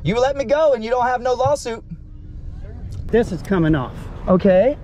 You let me go and you don't have no lawsuit. This is coming off. Okay.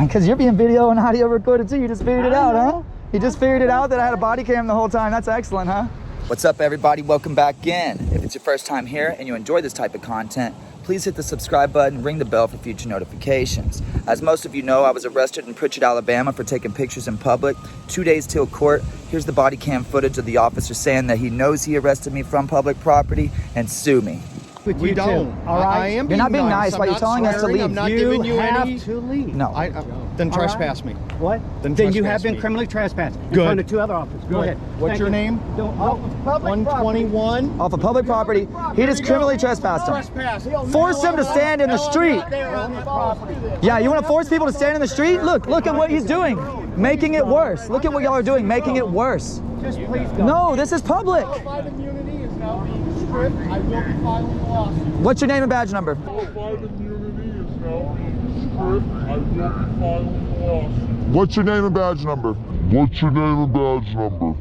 Because you're being video and audio recorded too. You just figured it out, huh? You just figured it out that I had a body cam the whole time. That's excellent, huh? What's up, everybody? Welcome back in. If it's your first time here and you enjoy this type of content, please hit the subscribe button and ring the bell for future notifications. As most of you know, I was arrested in Pritchard, Alabama for taking pictures in public. 2 days till court. Here's the body cam footage of the officer saying that he knows he arrested me from public property and sue me. We don't. All right. I am You're not being nice. Why I'm you're telling us to leave. I'm not You giving you have any. to leave. No. Then trespass me. What? Then you have trespass been me. criminally trespassed in Good. front of 2 other officers. Go ahead. What's your name? Don't, 121. Off of public property, he just criminally trespassed him. Trespass. Force him to stand in the street. Yeah, you want to force people to stand in the street? Look at what he's doing. Making it worse. Look at what y'all are doing, making it worse. Just please go. No, this is public. Qualified immunity is now being stripped. I will be filing a lawsuit. What's your name and badge number? Qualified immunity is now being stripped. I will be filing a lawsuit. What's your name and badge number? What's your name and badge number?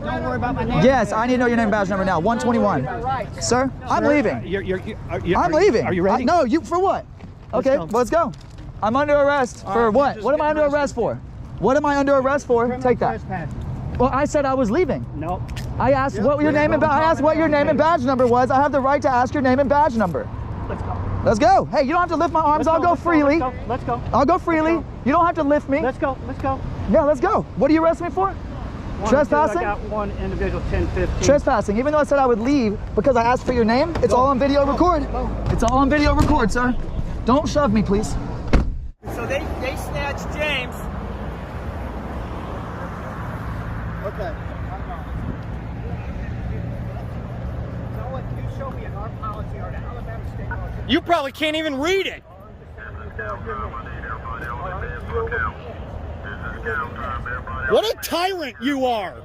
Don't worry about my name. Yes, I need to know your name and badge number now. 121. Sir, I'm leaving. I'm leaving. Are you ready? No, you for what? Okay, go. let's go. I'm under arrest for right, what? just What am I get under arrested. arrest for? What am I under arrest for? Criminal Take that. trespass. Well, I said I was leaving. No. I asked what your name and I asked what your name and badge number was. I have the right to ask your name and badge number. Let's go. Let's go. Hey, you don't have to lift my arms. I'll go freely. Let's go. I'll go freely. You don't have to lift me. Let's go. Let's go. Yeah, let's go. What do you arrest me for? Trespassing? I got one individual 10-15. Trespassing. Even though I said I would leave because I asked for your name, it's all on video record. It's all on video record, sir. Don't shove me, please. So they snatched James. Okay. You probably can't even read it. What a tyrant you are.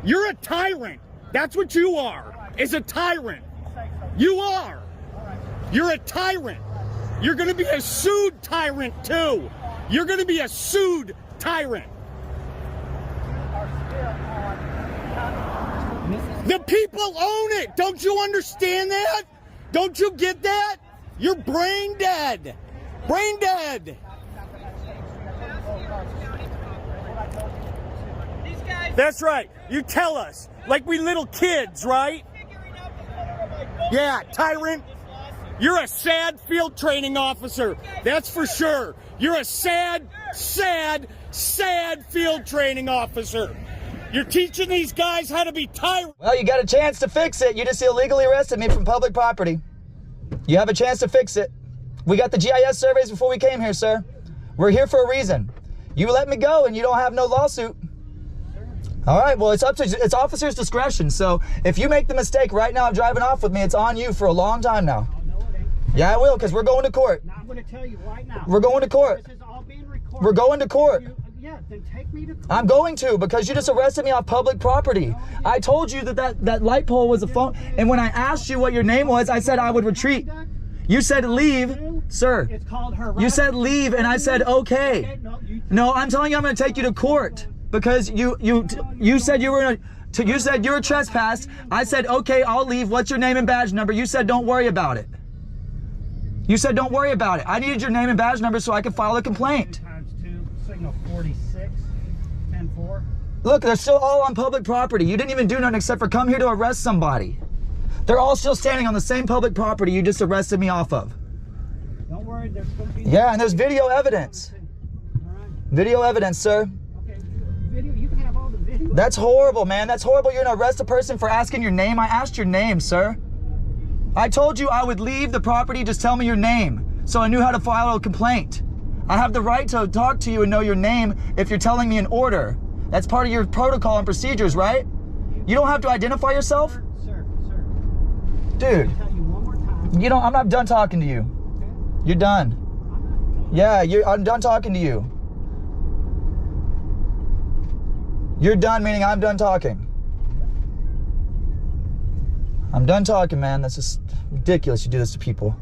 You're a tyrant. That's what you are, is a tyrant. You are. You're a tyrant. You're going to be a sued tyrant, too. You're going to be a sued tyrant. The people own it. Don't you understand that? Don't you get that? You're brain dead. Brain dead. That's right. You tell us. Like we little kids, right? Yeah, tyrant. You're a sad field training officer. That's for sure. You're a sad field training officer. You're teaching these guys how to be tyrants. Well, you got a chance to fix it. You just illegally arrested me from public property. You have a chance to fix it. We got the GIS surveys before we came here, sir. We're here for a reason. You let me go and you don't have no lawsuit. All right, well, it's officer's discretion. So if you make the mistake right now of driving off with me, it's on you for a long time now. Yeah, I will, because we're going to court. Now, I'm going to tell you right now. We're going to court. This is all being recorded. We're going to court. Yeah, then take me to court. I'm going to, because you just arrested me off public property. I told you that light pole was a phone, and when I asked you what your name was, I said I would retreat. You said leave, sir. It's called harassment. You said leave, and I said okay. No, I'm telling you I'm going to take you to court because you said you said you were trespassed. I said okay, I'll leave. What's your name and badge number? You said don't worry about it. You said don't worry about it. I needed your name and badge number so I could file a complaint. ×2, signal 46, 10-4. Look, they're still all on public property. You didn't even do nothing except for come here to arrest somebody. They're all still standing on the same public property you just arrested me off of. Don't worry, there's going to be... Yeah, and there's video evidence. All right. Video evidence, sir. Okay, video, you can have all the video. That's horrible, man. That's horrible. You're gonna arrest a person for asking your name. I asked your name, sir. I told you I would leave the property, just tell me your name, so I knew how to file a complaint. I have the right to talk to you and know your name if you're telling me an order. That's part of your protocol and procedures, right? You don't have to identify yourself? Sir. Dude, I'll tell you one more time. I'm not done talking to you. Okay? You're done. Yeah, I'm done talking to you. You're done, meaning I'm done talking. I'm done talking, man. That's just ridiculous you do this to people.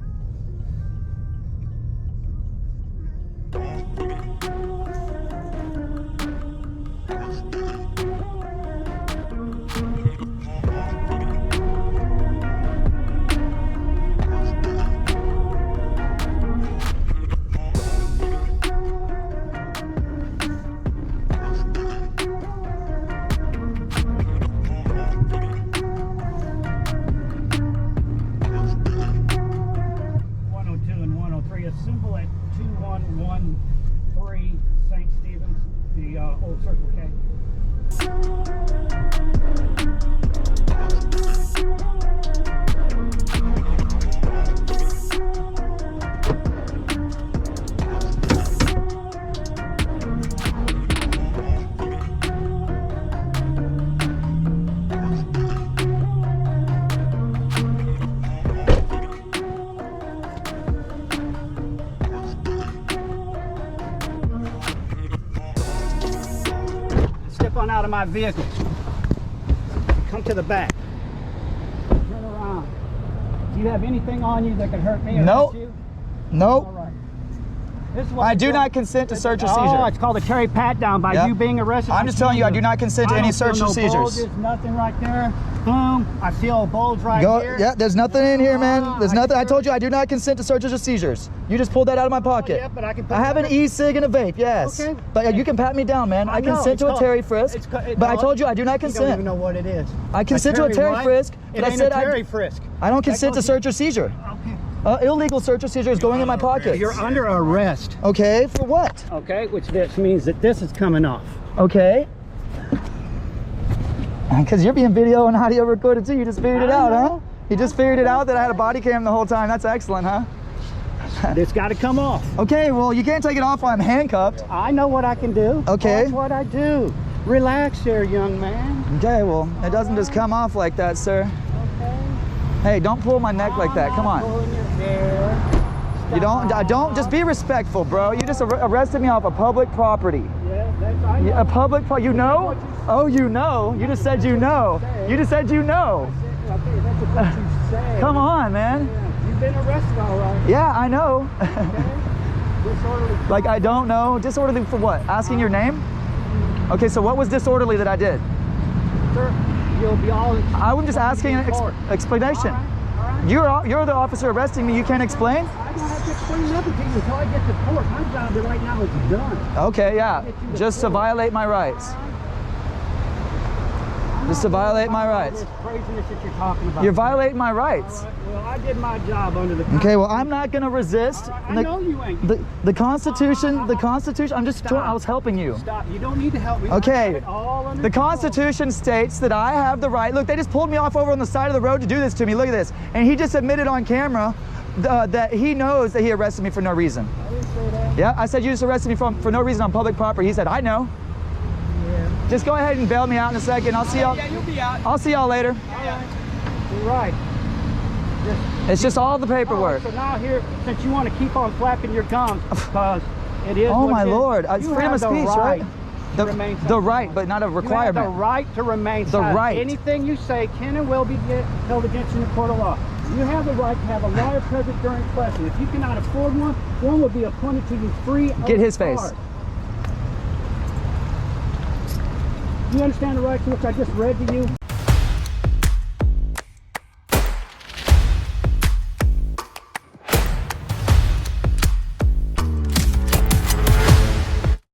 my vehicle. Come to the back. Turn around. Do you have anything on you that could hurt me or Nope. hurt you? Nope. All right. This is what I we do not consent to search or seizure. Oh, it's called a Terry pat down by Yep. you being arrested. I'm just telling you, I do not consent to I any don't feel search or no seizures. bulges, nothing right there. Boom. I feel a bulge right Go, here. yeah, there's nothing in here, man. There's I nothing. I can- told you I do not consent to searches or seizures. You just pulled that out of my pocket. yeah, but I can put I have it an under- e-cig and a vape, yes. Okay. But you can pat me down, man. I know, consent it's to a called- Terry frisk. But I told you I do not You don't even consent. know what it is. I consent to a Terry what? frisk, It but I ain't said a Terry frisk. I don't consent to goes- search or seizure. Okay. Illegal search or seizure is going in my pocket. You're under arrest. Okay, for what? Okay, which this means that this is coming off. Okay. Because you're being video and audio recorded too. You just figured it out, huh? You just figured it out that I had a body cam the whole time. That's excellent, huh? It's got to come off. Okay, well, you can't take it off while I'm handcuffed. I know what I can do. Okay. That's what I do. Relax there, young man. Okay, well, it doesn't just come off like that, sir. Okay. Hey, don't pull my neck like that. Come I'm not on. pulling your hair. You don't, just be respectful, bro. You just arrested me off a public property. Yeah, that's I know. A public, you know? Oh, you know? You just said you know. You just said you know. Okay, that's what you say. Come on, man. Yeah, you've been arrested, all right. Yeah, I know. Okay. Disorderly. Like, I don't know. Disorderly for what? Asking your name? Okay, so what was disorderly that I did? Sir, you'll be all. I'm just asking an Court. explanation. All right. You're the officer arresting me. You can't explain? I don't have to explain nothing to you until I get to court. My job right now is done. Okay, yeah. Just to violate my rights. Just to violate my rights. This craziness that you're talking about. You're violating my rights. All right, well, I did my job under the. Okay, well, I'm not gonna resist. All right, I know you ain't. The Constitution, I'm just, Stop. I was helping you. Stop. You don't need to help me. I have Okay, it all under the control. Constitution states that I have the right. Look, they just pulled me off over on the side of the road to do this to me. Look at this. And he just admitted on camera that he knows that he arrested me for no reason. I didn't say that. Yeah, I said you just arrested me for no reason on public property. He said, I know. Yeah. Just go ahead and bail me out in a second. I'll see y'all. Yeah, you'll be out. I'll see y'all later. All right. You're right. It's just all the All right, paperwork. so now here, since you want to keep on flapping your gums, because it is. Oh what my it is, Lord! It's you freedom have of the speech, right? to remain The silent. right, but not a You have requirement. the right to remain The silent. right. Anything you say can and will be held against you in the court of law. You have the right to have a lawyer present during question. If you cannot afford one will be appointed to you free of Get his face. charge. You understand the rights which I just read to you?